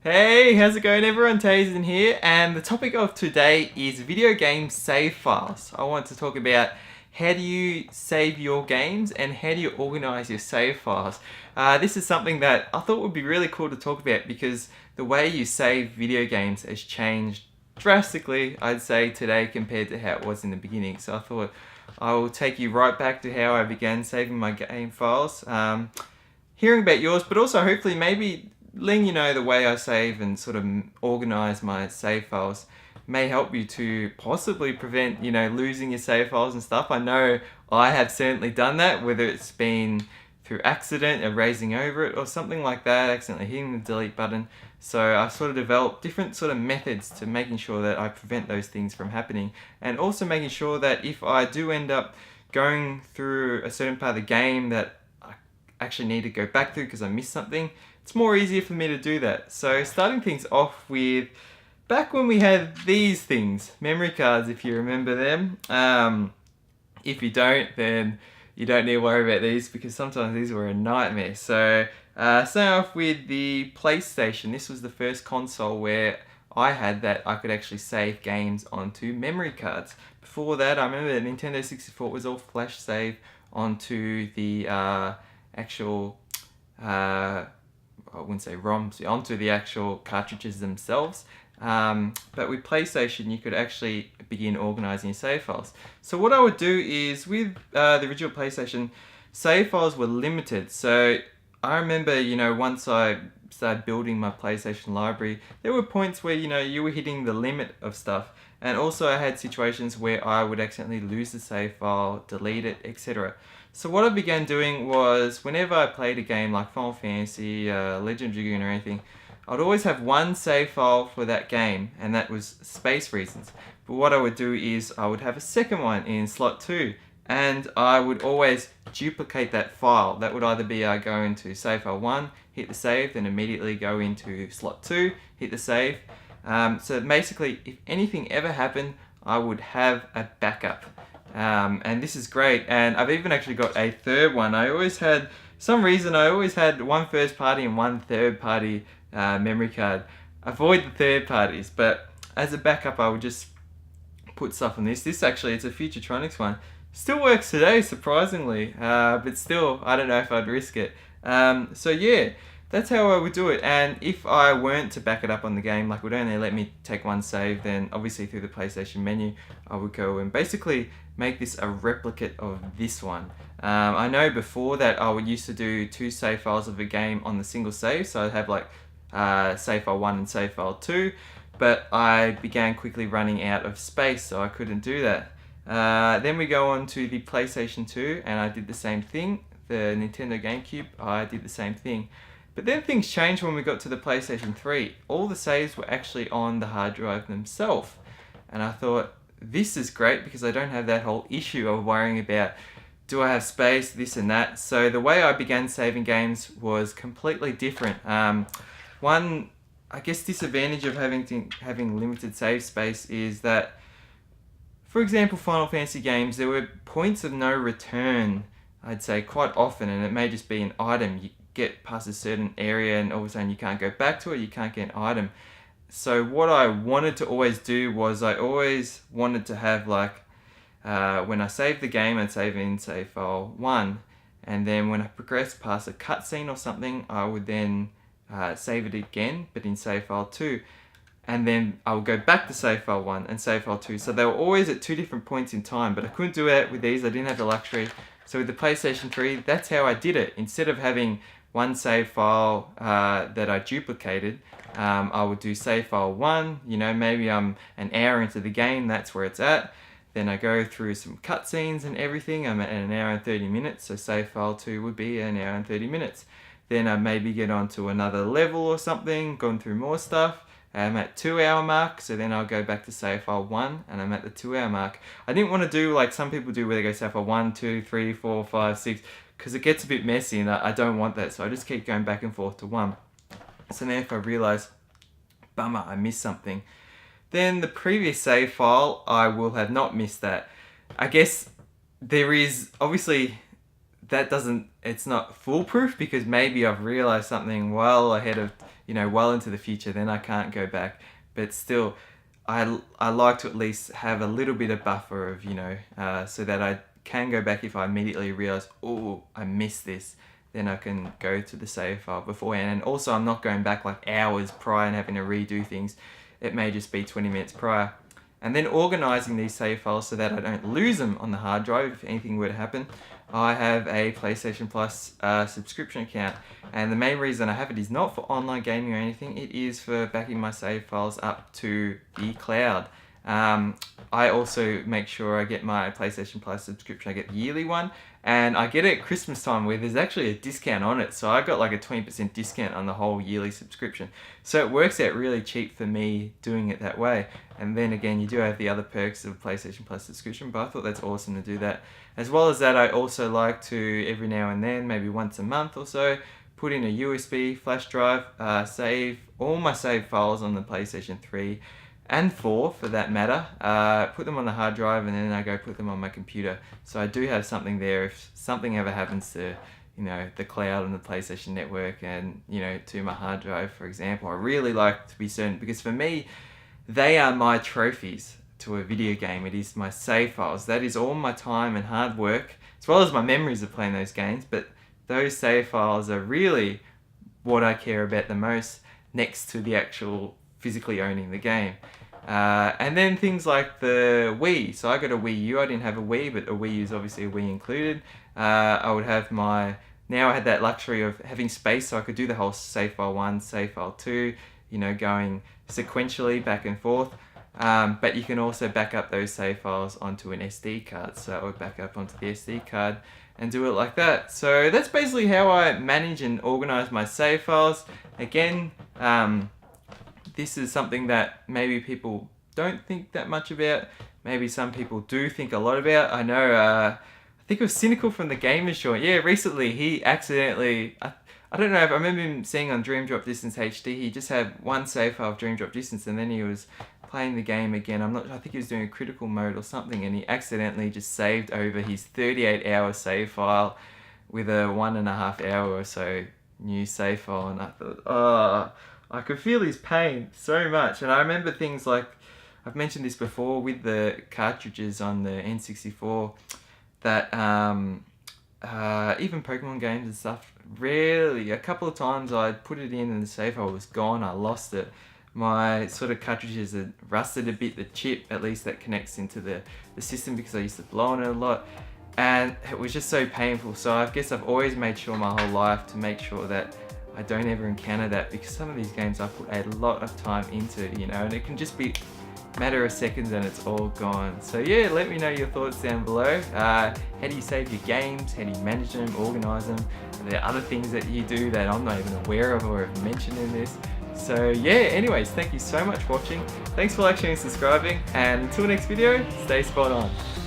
Hey, how's it going everyone? Teysind here, and the topic of today is video game save files. I want to talk about how do you save your games and how do you organize your save files. This is something that I thought would be really cool to talk about because the way you save video games has changed drastically, I'd say, today compared to how it was in the beginning. So I thought I will take you right back to how I began saving my game files. Hearing about yours, but also hopefully maybe letting you know the way I save and sort of organize my save files may help you to possibly prevent, losing your save files and stuff. I know I have certainly done that, whether it's been through accident, erasing over it, or something like that, accidentally hitting the delete button. So I've sort of developed different sort of methods to making sure that I prevent those things from happening, and also making sure that if I do end up going through a certain part of the game that I actually need to go back through because I missed something, it's more easier for me to do that. So starting things off with back when we had these things, memory cards, if you remember them. If you don't, then you don't need to worry about these because sometimes these were a nightmare. So starting off with the PlayStation, this was the first console where I had that I could actually save games onto memory cards. Before that, I remember the Nintendo 64 was all flash save onto the actual I wouldn't say ROMs, onto the actual cartridges themselves. But with PlayStation, you could actually begin organizing your save files. So what I would do is with the original PlayStation, save files were limited. So I remember, once I started building my PlayStation library, there were points where, you were hitting the limit of stuff. And also I had situations where I would accidentally lose the save file, delete it, etc. So what I began doing was, whenever I played a game like Final Fantasy, Legend of Dragoon or anything, I'd always have one save file for that game, and that was space reasons. But what I would do is I would have a second one in slot 2, and I would always duplicate that file. That would either be I go into save file 1, hit the save, then immediately go into slot 2, hit the save. So basically, if anything ever happened, I would have a backup. And this is great, and I've even actually got a third one. I always had one first party and one third party memory card. Avoid the third parties, but as a backup I would just put stuff on this. This actually, it's a Futuretronics one. Still works today, surprisingly, but still, I don't know if I'd risk it. So yeah, that's how I would do it. And if I weren't to back it up on the game, like would only let me take one save, then obviously through the PlayStation menu, I would go and basically make this a replicate of this one. I know before that I would used to do 2 save files of a game on the single save, so I'd have like save file 1 and save file 2, but I began quickly running out of space, so I couldn't do that. Then we go on to the PlayStation 2, and I did the same thing. The Nintendo GameCube, I did the same thing. But then things changed when we got to the PlayStation 3. All the saves were actually on the hard drive themselves. And I thought, this is great because I don't have that whole issue of worrying about, do I have space, this and that. So the way I began saving games was completely different. One, I guess, disadvantage of having limited save space is that, for example, Final Fantasy games, there were points of no return, I'd say, quite often, and it may just be an item. You get past a certain area and all of a sudden you can't go back to it, you can't get an item. So what I wanted to always do was I always wanted to have, like, when I save the game, I'd save in save file 1, and then when I progressed past a cutscene or something, I would then save it again, but in save file 2. And then I would go back to save file 1 and save file 2. So they were always at 2 different points in time, but I couldn't do it with these. I didn't have the luxury. So with the PlayStation 3, that's how I did it. Instead of having one save file that I duplicated, I would do save file 1. Maybe I'm an hour into the game, that's where it's at. Then I go through some cutscenes and everything. I'm at an hour and 30 minutes, so save file 2 would be an hour and 30 minutes. Then I maybe get onto another level or something, gone through more stuff. I'm at 2-hour mark, so then I'll go back to save file 1, and I'm at the 2-hour mark. I didn't want to do like some people do, where they go save file 1, 2, 3, 4, 5, 6, because it gets a bit messy, and I don't want that, so I just keep going back and forth to 1. So now if I realise, bummer, I missed something, then the previous save file, I will have not missed that. I guess there is, obviously, it's not foolproof, because maybe I've realised something well ahead of you know, well into the future, then I can't go back. But still, I like to at least have a little bit of buffer of, you know, so that I can go back if I immediately realize, oh, I missed this. Then I can go to the save file beforehand. And also, I'm not going back like hours prior and having to redo things. It may just be 20 minutes prior. And then organizing these save files so that I don't lose them on the hard drive if anything were to happen. I have a PlayStation Plus subscription account, and the main reason I have it is not for online gaming or anything. It is for backing my save files up to the cloud. I also make sure I get my PlayStation Plus subscription. I get the yearly one, and I get it at Christmas time where there's actually a discount on it. So I got like a 20% discount on the whole yearly subscription. So it works out really cheap for me doing it that way. And then again, you do have the other perks of PlayStation Plus subscription, but I thought that's awesome to do that. As well as that, I also like to, every now and then, maybe once a month or so, put in a USB flash drive, save all my save files on the PlayStation 3 and 4 for that matter, put them on the hard drive, and then I go put them on my computer. So I do have something there if something ever happens to, you know, the cloud and the PlayStation network and, you know, to my hard drive, for example. I really like to be certain, because for me, they are my trophies to a video game. It is my save files. That is all my time and hard work, as well as my memories of playing those games. But those save files are really what I care about the most, next to the actual physically owning the game. And then things like the Wii. So I got a Wii U. I didn't have a Wii, but a Wii U is obviously a Wii included. I would have now I had that luxury of having space, so I could do the whole save file 1, save file 2, you know, going sequentially back and forth. But you can also back up those save files onto an SD card. So I would back up onto the SD card and do it like that. So that's basically how I manage and organize my save files. Again, this is something that maybe people don't think that much about. Maybe some people do think a lot about. I know, I think it was Cynical from the Gamers Joint. Yeah, recently he accidentally, I don't know, if I remember him seeing on Dream Drop Distance HD, he just had one save file of Dream Drop Distance, and then he was playing the game again. I think he was doing a critical mode or something, and he accidentally just saved over his 38-hour save file with a 1.5 hour or so new save file. And I thought, oh, I could feel his pain so much. And I remember things like, I've mentioned this before with the cartridges on the N64, that even Pokemon games and stuff, rarely, a couple of times I'd put it in and the save file was gone, I lost it. My sort of cartridges had rusted a bit, the chip at least that connects into the system, because I used to blow on it a lot. And it was just so painful. So I guess I've always made sure my whole life to make sure that I don't ever encounter that, because some of these games I put a lot of time into, you know, and it can just be a matter of seconds and it's all gone. So yeah, let me know your thoughts down below. How do you save your games? How do you manage them, organize them? Are there other things that you do that I'm not even aware of or have mentioned in this? So yeah, anyways, thank you so much for watching. Thanks for liking and subscribing, and until next video, stay spot on.